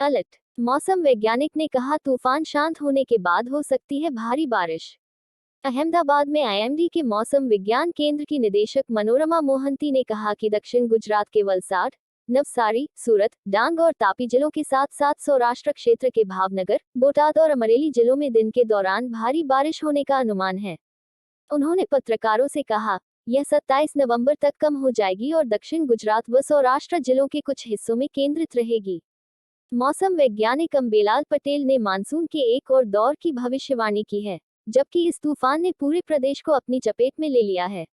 Alert. मौसम वैज्ञानिक ने कहा तूफान शांत होने के बाद हो सकती है भारी बारिश। अहमदाबाद में आईएमडी के मौसम विज्ञान केंद्र की निदेशक मनोरमा मोहंती ने कहा कि दक्षिण गुजरात के वलसाड, नवसारी, सूरत, डांग और तापी जिलों के साथ साथ सौराष्ट्र क्षेत्र के भावनगर, बोटाद और अमरेली जिलों में दिन के दौरान भारी बारिश होने का अनुमान है। उन्होंने पत्रकारों से कहा, यह 27 नवंबर तक कम हो जाएगी और दक्षिण गुजरात व सौराष्ट्र जिलों के कुछ हिस्सों में केंद्रित रहेगी। मौसम वैज्ञानिक अंबेलाल पटेल ने मानसून के एक और दौर की भविष्यवाणी की है, जबकि इस तूफान ने पूरे प्रदेश को अपनी चपेट में ले लिया है।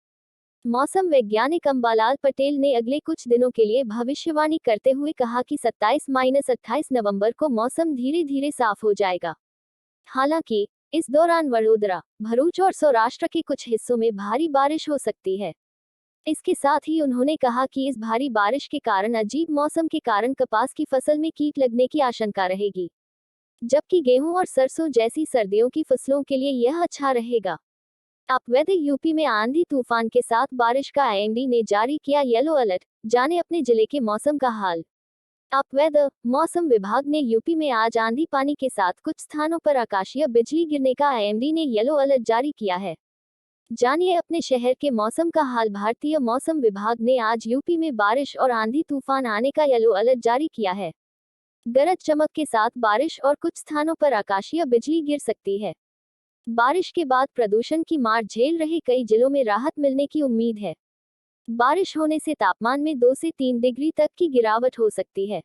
मौसम वैज्ञानिक अंबालाल पटेल ने अगले कुछ दिनों के लिए भविष्यवाणी करते हुए कहा कि 27-28 नवंबर को मौसम धीरे धीरे साफ हो जाएगा। हालांकि इस दौरान वडोदरा, भरूच और सौराष्ट्र के कुछ हिस्सों में भारी बारिश हो सकती है। इसके साथ ही उन्होंने कहा कि इस भारी बारिश के कारण अजीब मौसम के कारण कपास की फसल में कीट लगने की आशंका रहेगी, जबकि गेहूं और सरसों जैसी सर्दियों की फसलों के लिए यह अच्छा रहेगा। अपवेदर यूपी में आंधी तूफान के साथ बारिश का आईएमडी ने जारी किया येलो अलर्ट। जाने अपने जिले के मौसम का हाल। अपवेदर मौसम विभाग ने यूपी में आज आंधी पानी के साथ कुछ स्थानों पर आकाशीय बिजली गिरने का आईएमडी ने येलो अलर्ट जारी किया है। जानिए अपने शहर के मौसम का हाल। भारतीय मौसम विभाग ने आज यूपी में बारिश और आंधी तूफान आने का येलो अलर्ट जारी किया है। गरज चमक के साथ बारिश और कुछ स्थानों पर आकाशीय बिजली गिर सकती है। बारिश के बाद प्रदूषण की मार झेल रहे कई जिलों में राहत मिलने की उम्मीद है। बारिश होने से तापमान में 2 से 3 डिग्री तक की गिरावट हो सकती है।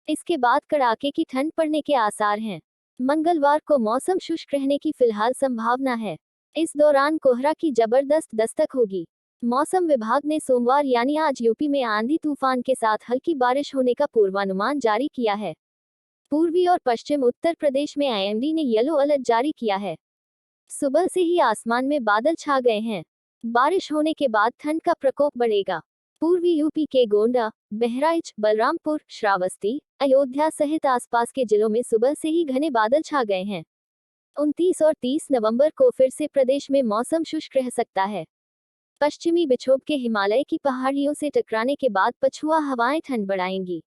इसके बाद कड़ाके की ठंड पड़ने के आसार हैं। मंगलवार को मौसम शुष्क रहने की फिलहाल संभावना है। इस दौरान कोहरा की जबरदस्त दस्तक होगी। मौसम विभाग ने सोमवार यानी आज यूपी में आंधी तूफान के साथ हल्की बारिश होने का पूर्वानुमान जारी किया है। पूर्वी और पश्चिम उत्तर प्रदेश में आईएमडी ने येलो अलर्ट जारी किया है। सुबह से ही आसमान में बादल छा गए हैं। बारिश होने के बाद ठंड का प्रकोप बढ़ेगा। पूर्वी यूपी के गोंडा, बहराइच, बलरामपुर, श्रावस्ती, अयोध्या सहित आसपास के जिलों में सुबह से ही घने बादल छा गए हैं। 29 और 30 नवंबर को फिर से प्रदेश में मौसम शुष्क रह सकता है। पश्चिमी विक्षोभ के हिमालय की पहाड़ियों से टकराने के बाद पछुआ हवाएं ठंड बढ़ाएंगी।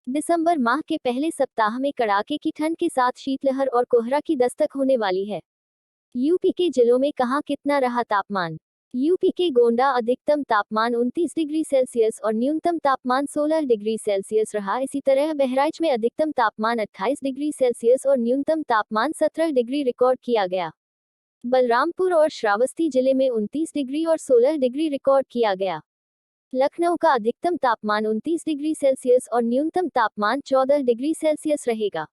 दिसंबर माह के पहले सप्ताह में कड़ाके की ठंड के साथ शीतलहर और कोहरा की दस्तक होने वाली है। यूपी के जिलों में कहां कितना रहा तापमान। यूपी के गोंडा अधिकतम तापमान 29 डिग्री सेल्सियस और न्यूनतम तापमान 16 डिग्री सेल्सियस रहा। इसी तरह बहराइच में अधिकतम तापमान 28 डिग्री सेल्सियस और न्यूनतम तापमान 17 डिग्री रिकॉर्ड किया गया। बलरामपुर और श्रावस्ती जिले में 29 डिग्री और 16 डिग्री रिकॉर्ड किया गया। लखनऊ का अधिकतम तापमान 29 डिग्री सेल्सियस और न्यूनतम तापमान 14 डिग्री सेल्सियस रहेगा।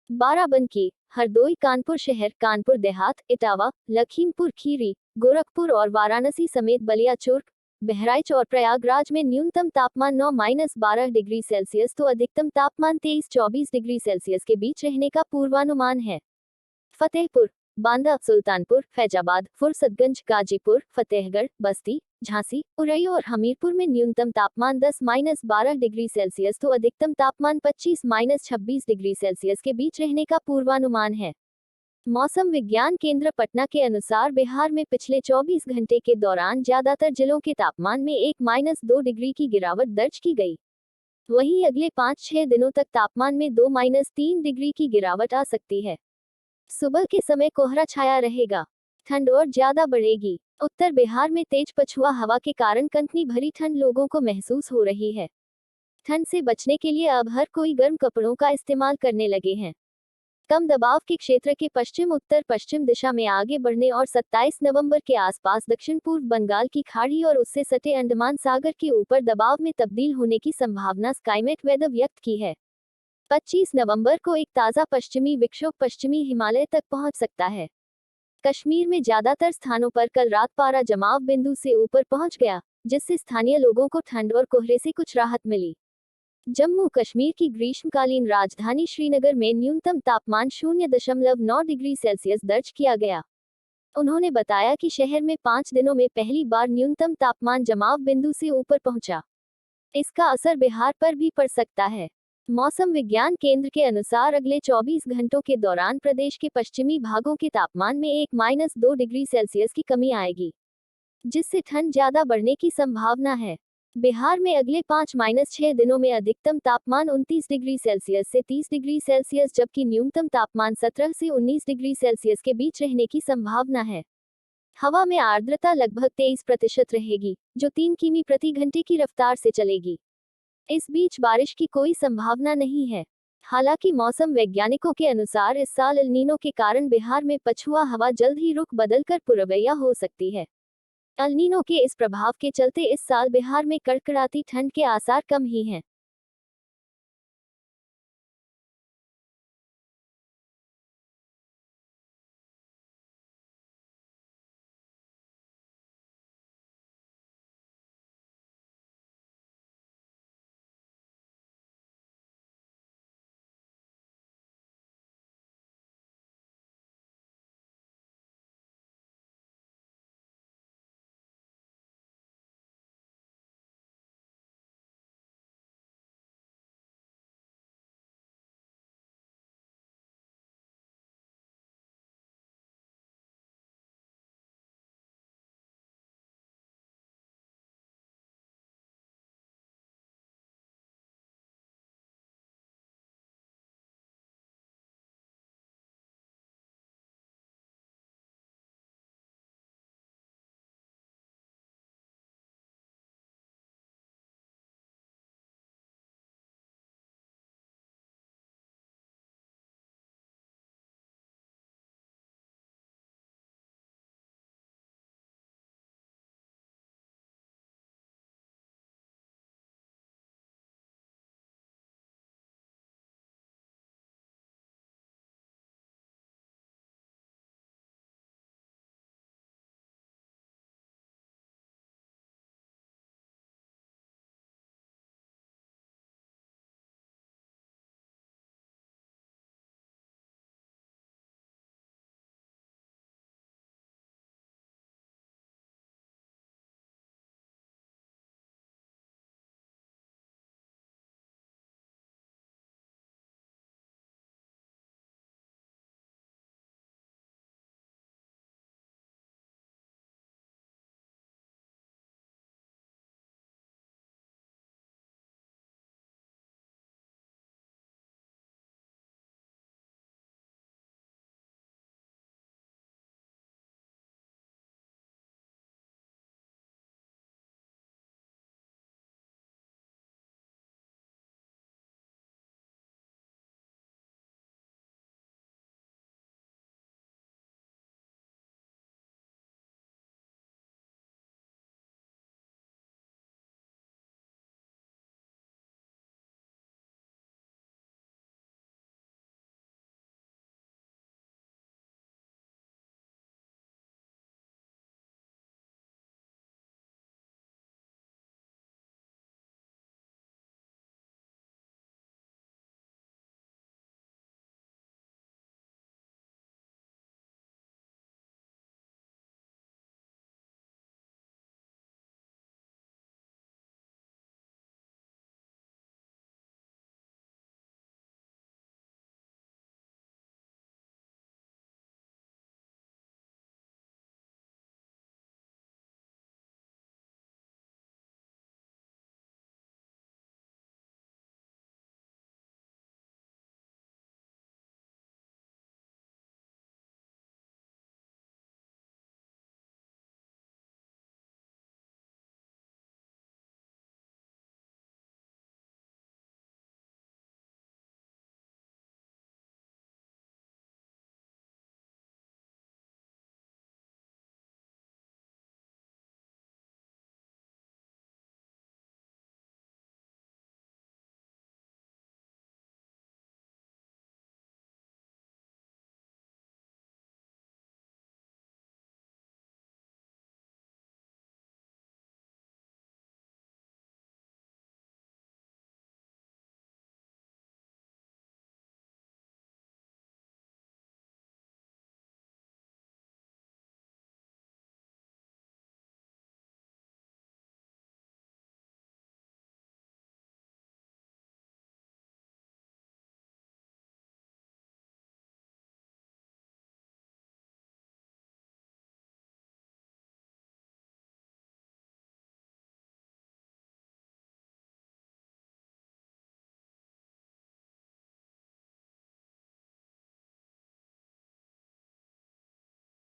बाराबंकी, हरदोई, कानपुर शहर, कानपुर देहात, इटावा, लखीमपुर खीरी, गोरखपुर और वाराणसी समेत बलिया चुर्क, बहराइच और प्रयागराज में न्यूनतम तापमान 9-12 डिग्री सेल्सियस तो अधिकतम तापमान 23-24 डिग्री सेल्सियस के बीच रहने का पूर्वानुमान है। फतेहपुर, बांदा, सुल्तानपुर, फैजाबाद, फुरसतगंज, गाजीपुर, फतेहगढ़, बस्ती, झांसी, उरई और हमीरपुर में न्यूनतम तापमान 10-12 डिग्री सेल्सियस तो अधिकतम तापमान 25-26 डिग्री सेल्सियस के बीच रहने का पूर्वानुमान है। मौसम विज्ञान केंद्र पटना के अनुसार बिहार में पिछले 24 घंटे के दौरान ज्यादातर जिलों के तापमान में 1-2 डिग्री की गिरावट दर्ज की गई। वहीं अगले 5-6 दिनों तक तापमान में 2-3 डिग्री की गिरावट आ सकती है। सुबह के समय कोहरा छाया रहेगा। ठंड और ज्यादा बढ़ेगी। उत्तर बिहार में तेज पछुआ हवा के कारण कनकनी भरी ठंड लोगों को महसूस हो रही है। ठंड से बचने के लिए अब हर कोई गर्म कपड़ों का इस्तेमाल करने लगे हैं। कम दबाव के क्षेत्र के पश्चिम उत्तर पश्चिम दिशा में आगे बढ़ने और 27 नवंबर के आसपास दक्षिण पूर्व बंगाल की खाड़ी और उससे सटे अंडमान सागर के ऊपर दबाव में तब्दील होने की संभावना स्काईमेट वेदर व्यक्त की है। 25 नवंबर को एक ताज़ा पश्चिमी विक्षोभ पश्चिमी हिमालय तक पहुंच सकता है। कश्मीर में ज्यादातर स्थानों पर कल रात पारा जमाव बिंदु से ऊपर पहुंच गया, जिससे स्थानीय लोगों को ठंड और कोहरे से कुछ राहत मिली। जम्मू कश्मीर की ग्रीष्मकालीन राजधानी श्रीनगर में न्यूनतम तापमान 0.9 डिग्री सेल्सियस दर्ज किया गया। उन्होंने बताया कि शहर में 5 दिनों में पहली बार न्यूनतम तापमान जमाव बिंदु से ऊपर पहुंचा। इसका असर बिहार पर भी पड़ सकता है। मौसम विज्ञान केंद्र के अनुसार अगले 24 घंटों के दौरान प्रदेश के पश्चिमी भागों के तापमान में 1-2 डिग्री सेल्सियस की कमी आएगी, जिससे ठंड ज्यादा बढ़ने की संभावना है। बिहार में अगले 5-6 दिनों में अधिकतम तापमान 29 डिग्री सेल्सियस से 30 डिग्री सेल्सियस जबकि न्यूनतम तापमान 17 से 19 डिग्री सेल्सियस के बीच रहने की संभावना है। हवा में आर्द्रता लगभग 23% रहेगी, जो 3 किमी प्रति घंटे की रफ्तार से चलेगी। इस बीच बारिश की कोई संभावना नहीं है। हालांकि मौसम वैज्ञानिकों के अनुसार इस साल एल नीनो के कारण बिहार में पछुआ हवा जल्द ही रुख बदलकर पूर्वइया हो सकती है। एल नीनो के इस प्रभाव के चलते इस साल बिहार में कड़कड़ाती ठंड के आसार कम ही हैं।